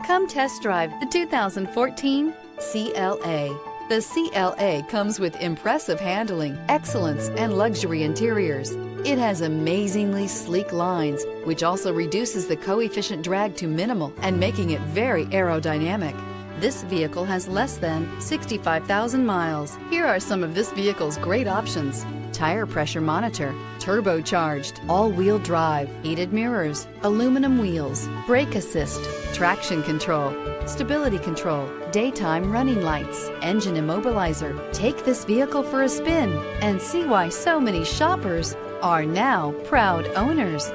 Come test drive the 2014 CLA. The CLA comes with impressive handling, excellence, and luxury interiors. It has amazingly sleek lines, which also reduces the coefficient drag to minimal and making it very aerodynamic. This vehicle has less than 65,000 miles. Here are some of this vehicle's great options: tire pressure monitor, turbocharged, all-wheel drive, heated mirrors, aluminum wheels, brake assist, traction control, stability control, daytime running lights, engine immobilizer. Take this vehicle for a spin and see why so many shoppers are now proud owners.